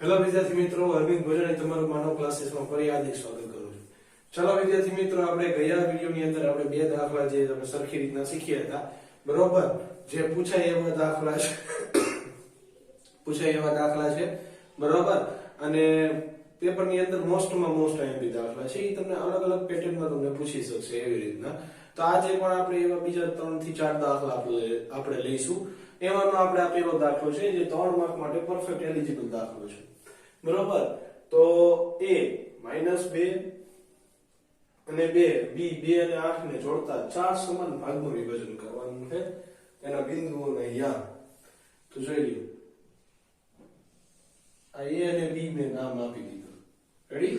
Hello વિદ્યાર્થી મિત્રો, અરવિંદ ભોજાણી તમારું માનવ ક્લાસીસમાં ફરી હાર્દિક સ્વાગત કરું છું. ચાલો વિદ્યાર્થી મિત્રો, આપણે ગયા વિડિયોની અંદર આપણે બે દાખલા જે આપણે સરખી રીતના શીખ્યા હતા, બરોબર, જે પૂછાય એવા દાખલા છે બરોબર. અને પેપરની અંદર મોસ્ટમાં મોસ્ટ આઈએમપી દાખલા છે, એ તમને અલગ અલગ પેટર્નમાં તમને પૂછી શકશે એવી રીતના. તો આજે પણ આપણે એવા બીજા 3 થી 4 દાખલા આપણે લઈશું. એમાંનો આપણે આપેલો દાખલો છે જે 3 માર્ક માટે પરફેક્ટ એલિજિબલ દાખલો છે, બરોબર. તો a -2 અને 2 b 2 અને 8 ને જોડતા 4 સમાન ભાગમાં વિભાજન કરવાનું છે. એના બિંદુઓને યામ તો જોઈ લ્યો, આ a અને b ને નામ આપી દીધું. રેડી?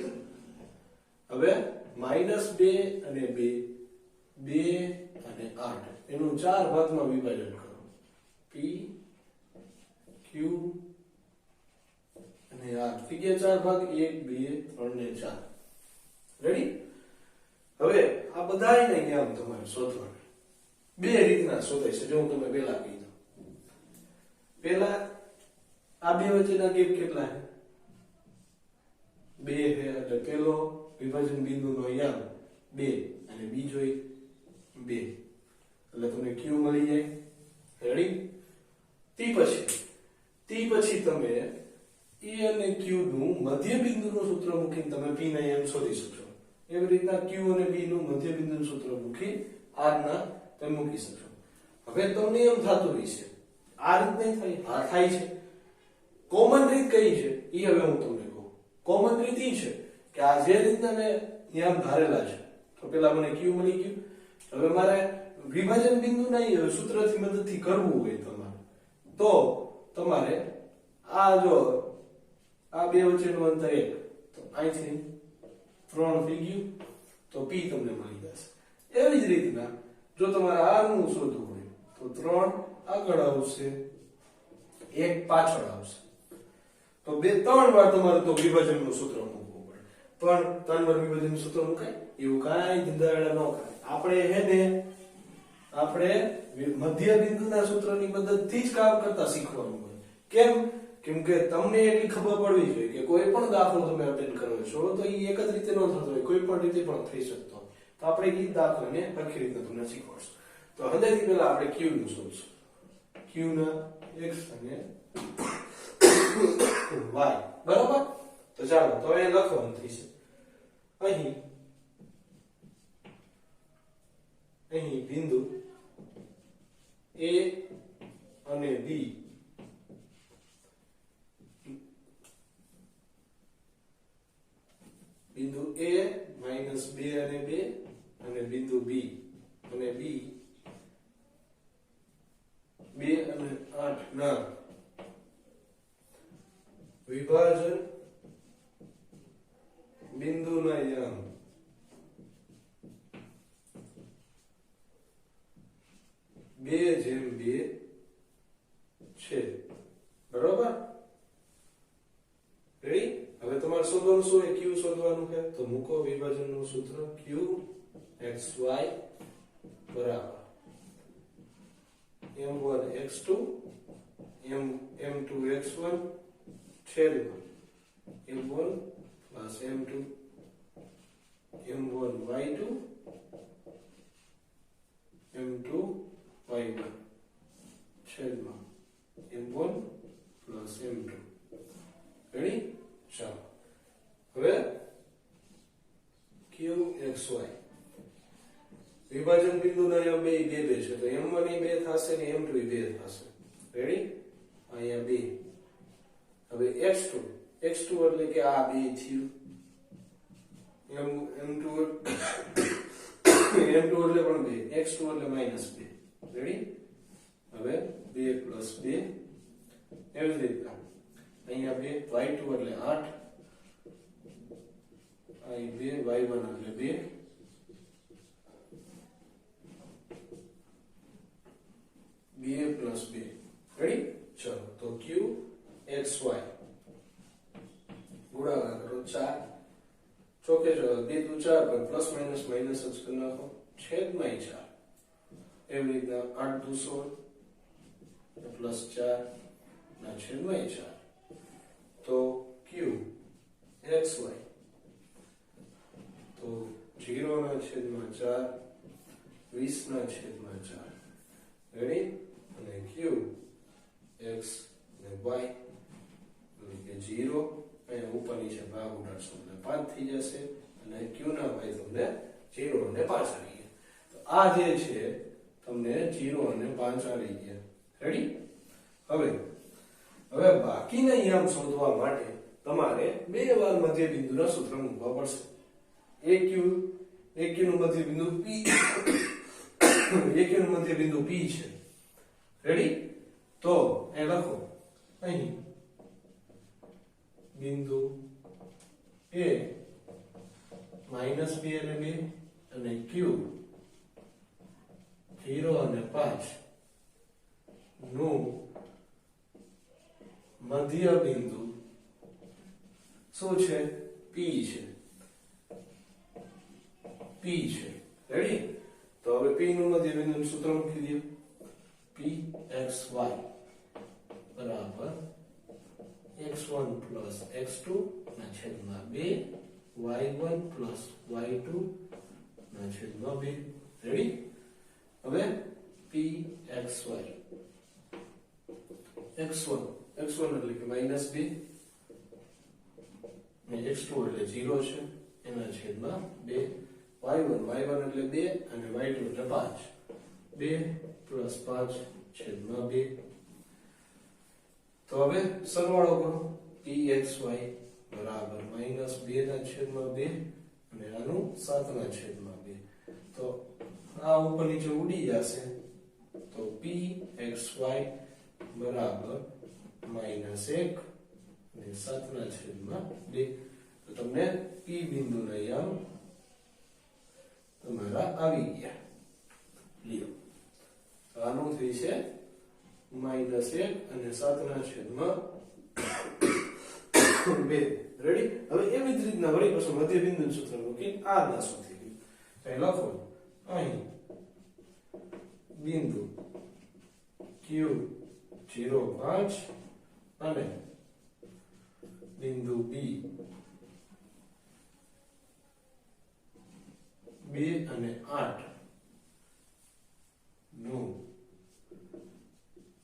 હવે -2 અને 2 અને 8 એનું 4 ભાગમાં વિભાજન કરો. p q અને r થઈ ગયા 4 ભાગ, 1 2 3 ને 4. રેડી? હવે આ બધાયને યામ તમારે શોધવાના. બે રીતના શોધાય છે, જો હું તમને પહેલા કહી દઉં. પહેલા આ બે વચ્ચેના ગેપ કેટલા છે? 2 છે, એટલે પહેલો વિભાજન બિંદુનો યામ 2 અને બીજો 2, એટલે તમને q મળી જાય. રેડી? તે પછી તમે a અને q નું મધ્ય બિંદુનું સૂત્ર મૂકીને તમે p ના યામ શોધી શકશો. એવી રીતના q અને p નું મધ્ય બિંદુનું સૂત્ર મૂકી r ના તમે મૂકી શકશો. હવે તમને એમ થતું હશે આ રીત નહીં થાય? હા, થાય છે. કોમન રીત કઈ છે એ હવે હું તમને કહું. કોમન રીત એ છે કે આ જે રીતના મેં યામ ધારેલા છે, તો પેલા મને q મળી ગયું. હવે મારે વિભાજન બિંદુ નહીં સૂત્રથી મદદથી કરવું હોય તો તમારે આ જો આ બે વચ્ચેનું અંતર 1, તો અહીંથી 3 થઈ ગયું, તો p તમને મળી જશે. એવી જ રીતના જો તમારે r નું શોધવું હોય તો 3 આગળ આવશે, 1 પાછળ આવશે. તો 3 વાર તમારે તો વિભાજનનું સૂત્ર મૂકવું પડે. પણ 3 વાર વિભાજનનું સૂત્ર મુકાય એવું કાંઈ ધંધાડા ન કરે. આપણે મધ્ય બિંદુના સૂત્રની મદદથી જ કામ કરતા શીખવાનું હોય. કેમ કે તમને એટલી ખબર પડવી જોઈએ કે કોઈ પણ દાખલો તમે અટેન્ડ કરો છો તો એ એક જ રીતે ન થતો હોય, કોઈ પણ રીતે પણ થઈ શકતો હોય. તો આપણે એ દાખલાને સરખી રીતે તમને શીખવાડશું. તો હંમેશા પહેલા આપણે q નું શોધશું. q ના x અને y, બરાબર. તો ચાલો તો એ લખવાનું થશે. અહીં બિંદુ a અને b, બિંદુ a -2 અને 2 અને બિંદુ b અને b 2 અને 8 ના વિભાજન બિંદુના યામ 2:2 છે, બરોબર. રેડી? હવે તમારે શોધવાનું શું છે? q શોધવાનું છે. તો મૂકો વિભાજનનું સૂત્ર q xy બરાબર m1 x2 m2 x1 છેદમાં m1 plus m2 m1 y2 m2 y1 છેદમાં m1 plus m2. રેડી? ચાલો હવે qxy વિભાજન બિંદુના યામ 2 છે, તો m1 એ 2 થશે ને m2 એ 2 થશે. રેડી? અહીંયા 2. હવે x2 એટલે કે આ 2 થયું, m2 એટલે પણ 2, x2 એટલે -2. રેડી? હવે 2 + 2 એવી જ રીતના અહીંયા 2, y2 એટલે 8, અહીં 2, y1 એટલે 2, 2 + 2. રેડી? ચલો તો q xy ગુણાકાર કરો 4, ચોકે 2 × 4 પણ પ્લસ માઇનસ માઇનસ જ કરી નાખો, છેદમાં 4. એવી રીતના 8 × 2 = +4 ના છેદમાં 4. તો 4 20/4 રેડી અને q x અને y એટલે કે 0 અહીંયા ઉપરની છે ભાગ ઉડાડશો એટલે 5 થઈ જશે અને q ના y તમને 0 અને 5 આવી ગયા. તો આ જે છે તમને 0 અને 5 આવી ગયા. રેડી? હવે બાકીના યામ શોધવા માટે તમારે બે વાર મધ્ય બિંદુના સૂત્ર મૂકવા પડશે. AQ નું મધ્ય બિંદુ P AQ નું મધ્ય બિંદુ P છે. રેડી? તો એ લખો અહીં બિંદુ A -2 અને 2 અને Q 0 અને 5 નું મધ્ય બિંદુ શું છે? P છે. રેડી? તો હવે P નું મધ્ય બિંદુનું સૂત્ર મૂકી દો. Pxy બરાબર x1 plus x2 ના છેદમાં 2 y1 plus y2 ના છેદમાં 2. રેડી? હવે pxy x1 એટલે કે -2 અને x2 એટલે 0 છે એના છેદમાં 2 y1 એટલે 2 અને y2 એટલે 5 2 plus 5 છેદમાં 2. તો હવે સરવાળો કરો. pxy બરાબર -2 ના છેદમાં 2 અને આનું 7 ના છેદમાં 2. તો આ ઉપર નીચે ઉડી જશે. તો pxy બરાબર -1 અને 7 ના છેદમાં 2. તો તમને p બિંદુના યામ તમારા આવી ગયા. લ્યો આનું થઈ છે -1 અને 7 ના છેદમાં 2. રેડી? હવે એવી જ રીતના વળી પાછું મધ્ય બિંદુનું સૂત્ર મૂકી આ ના શોધી લ્યો. તો લખો અહીં બિંદુ Q 0 5 અને બિંદુ B 2 અને 8 નું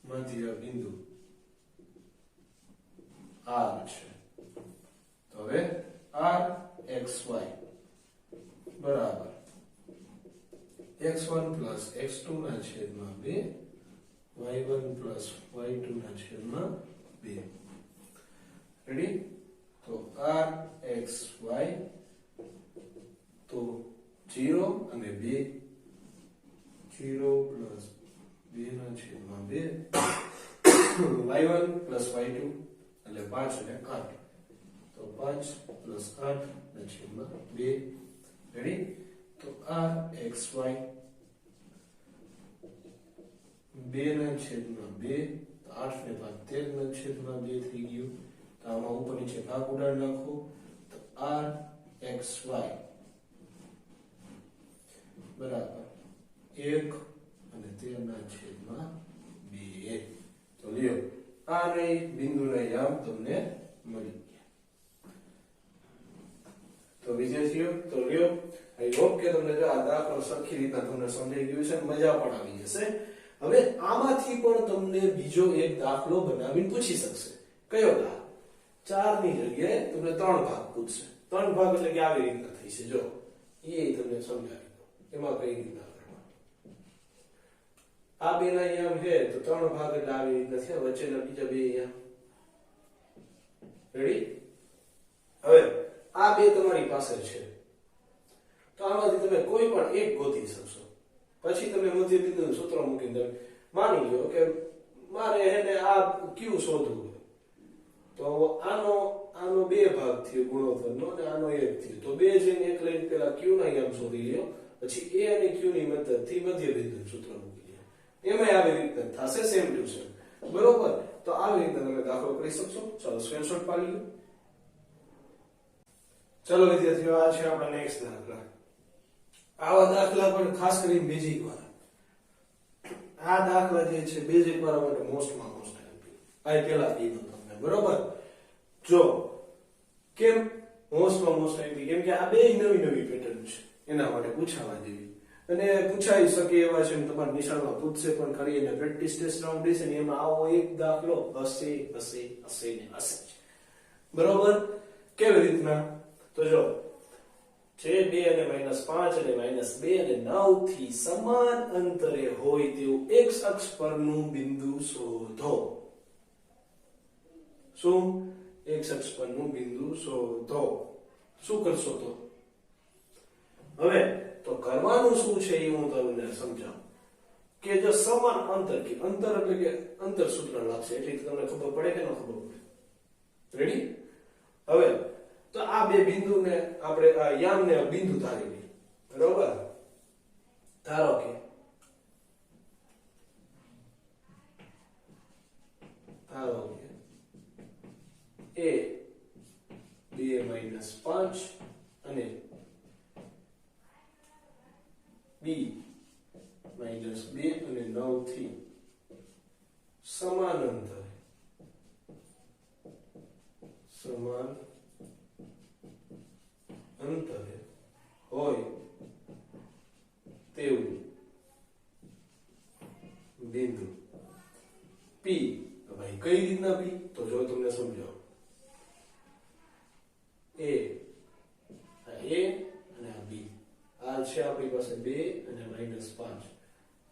મધ્ય બિંદુ R છે. તો હવે RXY બરાબર x1 plus x2 ના છેદમાં 2 y1 plus y2 ના છેદમાં 2. રેડી? તો RXY તો 0 અને 2 0 plus 2 ના છેદમાં 2 y1 plus y2 એટલે 5 અને 8. તો 5 plus 8 ના છેદમાં 2. રેડી? તો RXY 2 ના છેદમાં 2 તો 8 ને 5 13 ના છેદમાં 2 થઈ ગયું. તો આમાં ઉપર નીચે ભાગ ઉડાડ નાખો. તો RXY બરાબર 1 અને 13 ના છેદમાં 2. તો લ્યો આ નહીં બિંદુના યામ તમને મળી ગયા. તો વિદ્યાર્થીઓ તો લ્યો આઈ હોપ કે તમને જો આ દાખલો સરખી રીતના તમને સમજાઈ ગયું છે, મજા પણ આવી જશે. હવે આમાંથી પણ તમને બીજો એક દાખલો બનાવીને પૂછી શકશે. કયો દાખલો? 4 ની જગ્યાએ તમને 3 ભાગ પૂછશે. 3 ભાગ એટલે કે આવી રીતના થશે. જો એ તમને સમજાવી દો એમાં કઈ રીતના કરવાનું. આ બે ના યામ છે તો 3 ભાગ એટલે આવી રીતના છે. વચ્ચેના બીજા બે યામ. રેડી? હવે આ બે તમારી પાસે છે તો આમાંથી તમે કોઈ પણ એક ગોતી શકશો. પછી તમે મધ્ય બિંદુનું સૂત્ર મૂકીને માની લો કે મારે એને આ Q શોધવું હોય તો આનો બે ભાગ થયો ગુણોત્તરનો અને આનો એક થયો. તો બે જઈને એક લઈને પેલા Q ના યામ શોધી લ્યો, પછી A અને Q ની મદદથી મધ્ય બિંદુનું સૂત્ર મૂકી લ્યો. એમાં આવી રીતના થશે સેમ ટુ સેમ. બરોબર? તો આવી રીતના તમે દાખલો કરી શકશો. ચાલો સ્ક્રીનશોટ પાડી લો. ચલો વિદ્યાર્થીઓ આ છે આપણા નેક્સ્ટ દાખલા. આવા દાખલા પણ ખાસ કરીને બેઝિક વાળા. આ દાખલા જે છે બેઝિક વાળા માટે મોસ્ટમાં મોસ્ટ હેલ્પફુલ. આ પેલા કીધું તમને. બરોબર? જો કેમ મોસ્ટમાં મોસ્ટ હેલ્પફુલ? કેમ કે આ બે નવી પેટર્ન છે. એના માટે પૂછાવા જેવી અને પૂછાઈ શકે એવા છે તમારા નિશાળમાં પૂછશે પણ ખરી અને પ્રેક્ટિસ ટેસ્ટ રાઉન્ડ છે ને એમાં આવો એક દાખલો હશે ને હશે બરોબર કેવી રીતના તો જો જે 2 અને -5 અને -2 અને 9 થી સમાન અંતરે હોય તેવું x અક્ષ પરનું બિંદુ શોધો શું x અક્ષ પરનું બિંદુ શોધો શું કરશો તો હવે તો કરવાનું શું છે એ હું તમને સમજાવું કે જો સમાન અંતર કે અંતર એટલે કે અંતર સૂત્ર લાગશે એટલે તમને ખબર પડે કે ન ખબર પડે રેડી હવે તો આ બે બિંદુને આપણે આ યામને બિંદુ ધારી લઈએ બરોબર ધારો કે a 2 - 5 અને b -2 અને 9 થી સમાન અંતરે હોય તેવું બિંદુ p ભાઈ કઈ રીતના p તો જો તમને સમજાવું a અને આ b આ છે આપણી પાસે 2 અને -5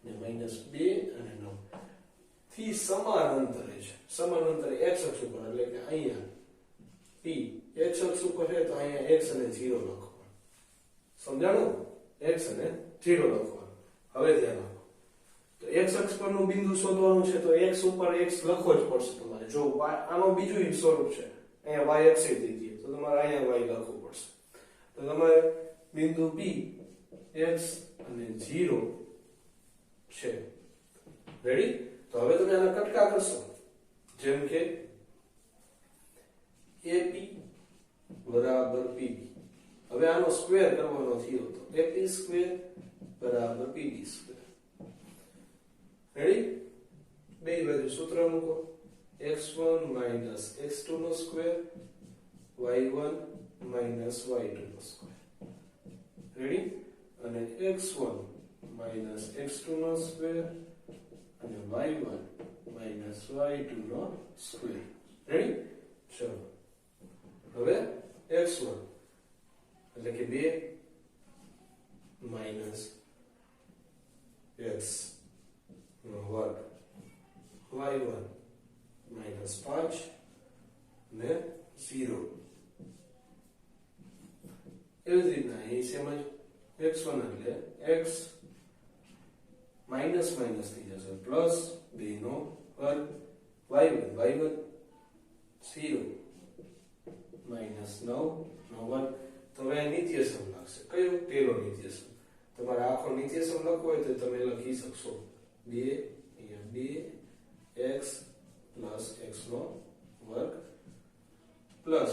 ને -2 અને 9 થી સમાન અંતરે છે સમાન અંતરે x અક્ષ ઉપર એટલે કે અહીંયા p x અક્ષ ઉપર છે તો અહીંયા x અને 0 લખો સમજાણું x અને 0 લખવાનું હવે ધ્યાન રાખો તો x અક્ષ પરનું બિંદુ શોધવાનું છે તો x ઉપર x લખવો જ પડશે તમારે જો આનો બીજું સ્વરૂપ છે અહીંયા y અક્ષ દીધી તો તમારે અહીંયા y લખવું પડશે તો તમારે બિંદુ p x અને 0 છે રેડી તો હવે તમે આના કટકા કરશો જેમ કે AP બરાબર PB હવે આનો સ્ક્વેર કરવાનો થયો તો AP સ્ક્વેર બરાબર PB સ્ક્વેર રેડી બે બાજુ સૂત્ર મૂકો x1 - x2 નો સ્ક્વેર y1 - y2 નો સ્ક્વેર રેડી અને x1 - x2 નો સ્ક્વેર અને y1 - y2 નો સ્ક્વેર રેડી ચલો હવે x1 એટલે કે 2 - x નો વર્ગ y1 - 5 ને 0 એવી જ રીતના અહીં સમજ x1 એટલે x માઇનસ થઈ જશે પ્લસ 2 નો વર્ગ y1 0 -9 નો વર્ગ તો હવે નિત્યસમ લાગશે કયો પેલો નિત્યસમ તમારે આખો નિત્યસમ લખવો હોય તો તમે લખી શકશો 2 x પ્લસ x નો વર્ગ પ્લસ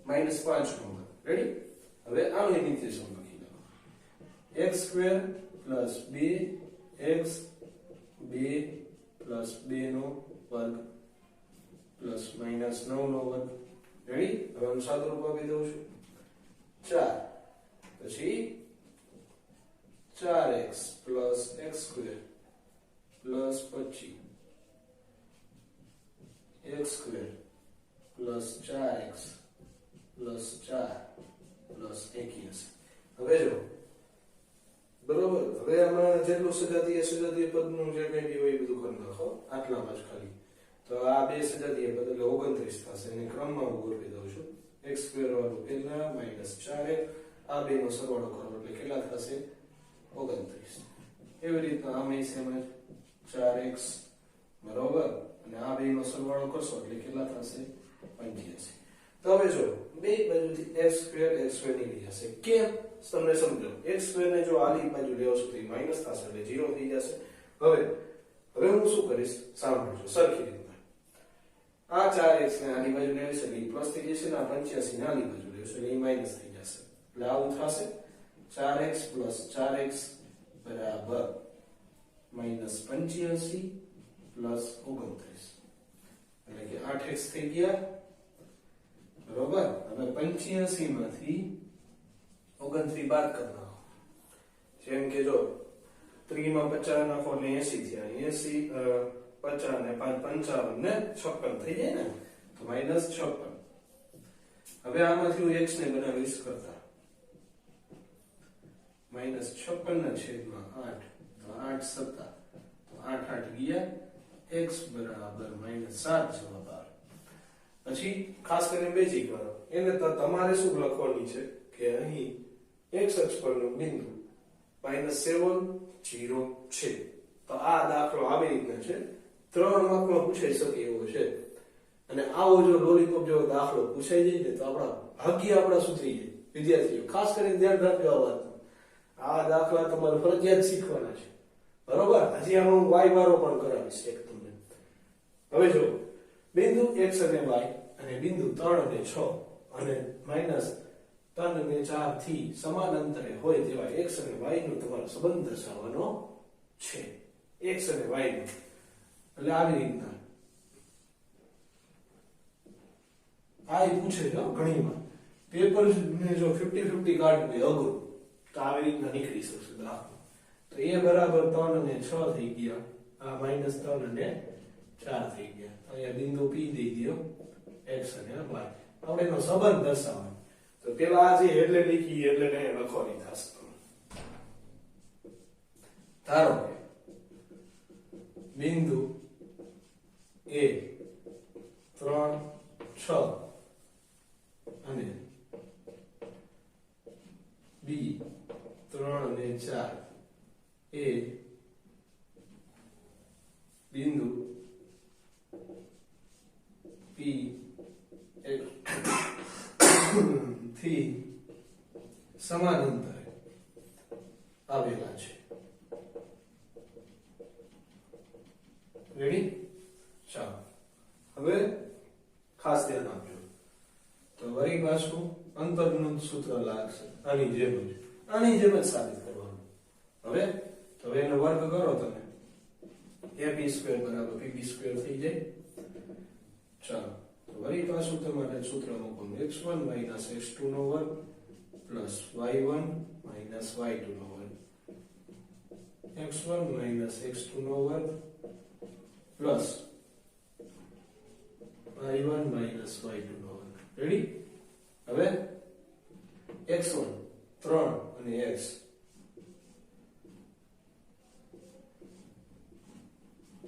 -5 નો વર્ગ રેડી હવે આનો નિત્યસમ લખી લો x square plus 2x 2 plus 2 નો વર્ગ પ્લસ -9 નો વર્ગ રેડી હવે હું સાદું રૂપ આપી દઉં છું 4 પછી 4x plus x square plus પછી x square plus 4x plus 4 plus 81 હવે જો બરોબર હવે આમાં જેટલું સજાતીય પદનું જે કંઈ બી હોય એ બધું કરી નાખો આટલામાં જ ખાલી તો આ બે સજાતીય પદ એટલે 29 થશે અને ક્રમમાં હું ગોઠવી દઉં છું x સ્ક્વેર વાળું પહેલા -4x આ બેનો સરવાળો કરો એટલે કેટલા થશે 29 એવી રીતના આમાં સેમ જ 4x બરોબર અને આ બેનો સરવાળો કરશો એટલે કેટલા થશે 85 તો હવે જો બે બાજુથી x સ્ક્વેર નીકળી જશે કેમ તમને સમજો x સ્ક્વેર ને જો આલી બાજુ લેવો છો તો એ માઈનસ થશે એટલે 0 થઈ જશે હવે હું શું કરીશ સાંભળજો સરખી રીતના આ 4x ને આની બાજુ લેવી છે એટલે એ પ્લસ થઈ જશે ને આ 85 ને આની બાજુ લેવી છે એટલે એ માઈનસ થઈ જશે એટલે આવું થશે 4x પ્લસ 4x બરાબર -85 પ્લસ 29 એટલે કે 8x થઈ ગયા બરોબર. હવે 85 માંથી 29 બાદ કરી નાખો. જેમ કે જો 3 માં 50 નાખો એટલે 80 થયા. 80 50 ને 5 55 ને 56 થઈ જાય ને, તો -56. હવે આમાંથી હું x ને બનાવીશ કરતા -56 ના છેદમાં 8, તો 8 સત્તા, તો 8 8 ગયા, x બરાબર -7 જવાબ આવે. પછી ખાસ કરીને બેઝિક કરો એને તો તમારે શું લખવાની છે કે અહીં x અક્ષ પરનું બિંદુ -7 0 છે. તો આ દાખલો આવી રીતના છે, 3 માર્કમાં પૂછાઈ શકે એવો છે. અને આવો જો લોલીપોપ જેવો દાખલો પૂછાઈ જાય ને તો ભાગ્ય આપણા સુધરી જાય. વિદ્યાર્થીઓ ખાસ કરીને ધ્યાન રાખજો આ વાતનું. આ દાખલા તમારે ફરજિયાત શીખવાના છે, બરોબર. હજી આમાં હું y વાળો પણ કરાવીશ એક તમને. હવે જો બિંદુ x અને y અને બિંદુ 3 અને 6 અને -3 અને 4 થી સમાન અંતરે હોય તેવા x અને y નો તમારો સંબંધ દર્શાવવાનો છે. x અને y નો એટલે આવી રીતના આ પૂછે છે ઘણીમાં. પેપર ને જો 50-50 કાઢવું હોય અઘરું, તો આવી રીતના નીકળી શકશે દાખલો. તો a બરાબર 3 અને 6 થઈ ગયા, આ -3 અને 4 થઈ ગયા. અહીંયા બિંદુ p દઈ દો, x અને y. આપણે એનો સંબંધ દર્શાવવાનો. તો પેલા આ જે એટલે લખી એટલે ને લખવાની થશે. ધારો કે બિંદુ a 3 6 અને b 3 અને 4 એ બિંદુ p થી સમાન અંતરે આવેલા છે. રેડી? ચાલો હવે ખાસ ધ્યાન આપજો. તો વળી પાછું અંતરનું સૂત્ર લાગશે આની જેમ જ સાબિત કરવાનું. હવે એનો વર્ગ કરો તમે, ab² બરાબર pb² થઈ જાય. ચાલો તો વળી પાછું તમારે સૂત્ર મૂકવાનું, x1 - x2 નો વર્ગ પ્લસ y1 - y2 નો વર્ગ, x1 - x2 નો વર્ગ પ્લસ y1 - y2 નો વર્ગ. રેડી? હવે x1 3 અને x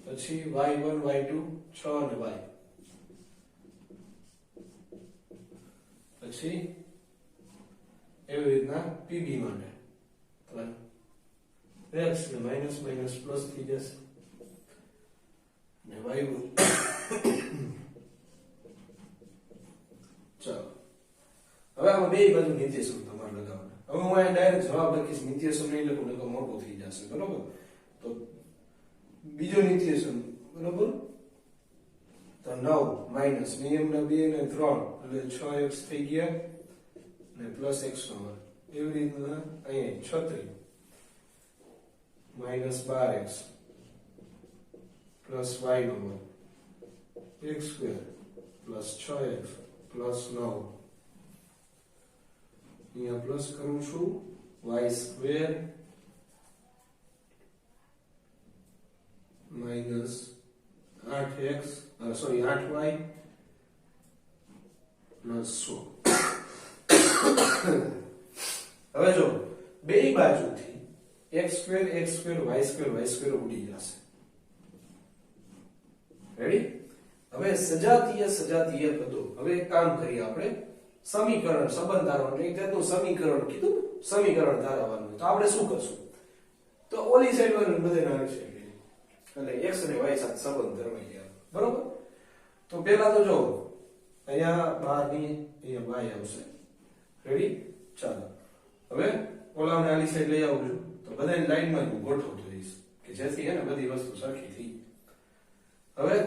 પછી y1 y2 6 અને y પછી એવી રીતના pb માટે તો x ને માઈનસ માઈનસ પ્લસ થઈ જશે ને y1 ચાલો હવે આમાં બે બાજુ નિત્યસમ તમારે લગાવવાના. હવે હું અહીં ડાયરેક્ટ જવાબ લખીશ, નિત્યસમ નહીં લખું એટલે મોટું થઈ જશે. બરોબર? તો બીજો નિત્યસમ બરોબર તો 9 માઈનસ નિયમના 2 ને 3 એટલે 6x થઈ ગયા ને પ્લસ x નો વર્ગ. એવી રીતના અહીંયા 36 માઈનસ 12x પ્લસ y નો વર્ગ x square plus 6x plus 9 અહીંયા પ્લસ કરું છું y square minus 8x sorry 8y plus 16. હવે જો બે બાજુથી x સ્ક્વેર y સ્ક્વેર ઉડી જશે. રેડી? હવે સજાતીય પદો. હવે એક કામ કરીએ આપણે, સમીકરણ સંબંધ ધારવાનું. એક જાતનું સમીકરણ કીધું, સમીકરણ ધારવાનું. તો આપણે શું કરશું? તો ઓલી સાઈડ વાળું બધે નાખી છે એટલે x અને y સાથે સંબંધ ધરવાઈ ગયા. બરોબર? તો પહેલા તો જો અહીંયા 12 ની અહીંયા y આવશે. રેડી? ચાલો હવે ઓલાને આલી સાઈડ લઈ આવું છું તો બધાની લાઈનમાં હું ગોઠવતો જઈશ કે જેથી હે ને બધી વસ્તુ સરખી થઈ. હવે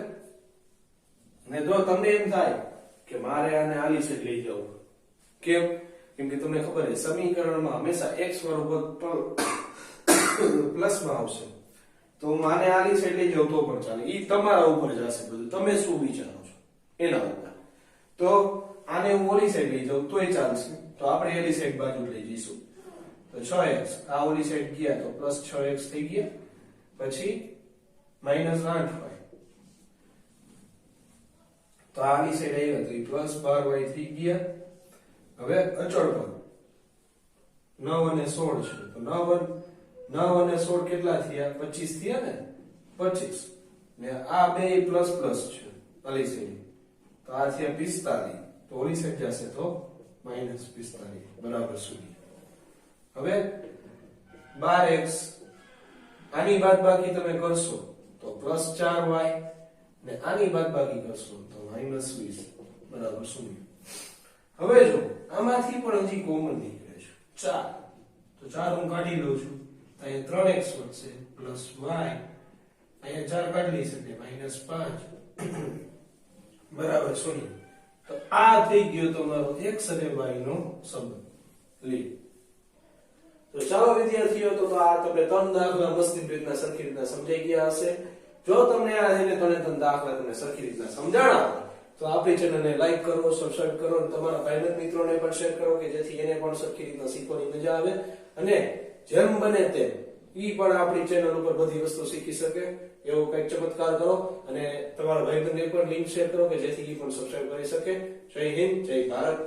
ને જો તમને એમ થાય કે મારે આને આલી સાઈડ લઈ જવું, કેમ કે તમને ખબર છે સમીકરણમાં હંમેશા x વાળું પદ પ્લસમાં આવશે. તો માને આલી સાઈડ લઈ જાવ તો પણ ચાલે, ઈ તમારા ઉપર જશે બધું, તમે શું વિચારો છો એના ઉપર. તો આને હું ઓલી સાઈડ લઈ જાઉં તોય ચાલશે, તો આપણે એલી સાઈડ બાજુ લઈ જઈશું. તો 6x આ ઓલી સાઈડ ગયા તો પ્લસ 6x થઈ ગયા, પછી માઇનસ 8y, તો આની સાઈડ આવ્યા તો પ્લસ 12y થઈ ગયા. હવે અચળ પદ 9 અને 16 છે, તો 9 અને 16 કેટલા થયા? 25 થયા ને, 25 ને આ બે પ્લસ પ્લસ છે ઓલી સાઈડ, તો આ થયા 45, તો ઓલી સાઈડ જશે તો માઇનસ 45 બરાબર 0. હવે 12x આની બાદબાકી તમે કરશો તો પ્લસ 4y ને આની બાદબાકી કરશો તો માઇનસ 20 બરાબર 0. હવે જો આમાંથી પણ હજી કોમન નીકળે છે 4, તો 4 હું કાઢી લઉં છું, અહીંયા 3x વધશે પ્લસ y, અહીંયા 4 કાઢી શકે માઇનસ 5 બરાબર 0. તો આ થઈ ગયો તમારો x અને y નો સંબંધ. લે તો ચાલો વિદ્યાર્થીઓ, તો આ તમને 3 દાખલા મસ્તી રીતના સરખી રીતના સમજાઈ ગયા હશે. જો તમને આ થઈને 3 દાખલા તમને સરખી રીતના સમજાણા તો આપણી ચેનલને લાઈક કરો, સબસ્ક્રાઇબ કરો અને તમારા ભાઈબંધ મિત્રોને પણ શેર કરો કે જેથી એને પણ સરખી રીતના શીખવાની મજા આવે અને જેમ બને તેમ ઈ પણ આપણી ચેનલ ઉપર બધી વસ્તુ શીખી શકે એવો કંઈક ચમત્કાર કરો અને તમારા ભાઈબંધને પણ લિંક શેર કરો કે જેથી ઈ પણ સબસ્ક્રાઇબ કરી શકે. જય હિન્દ, જય ભારત.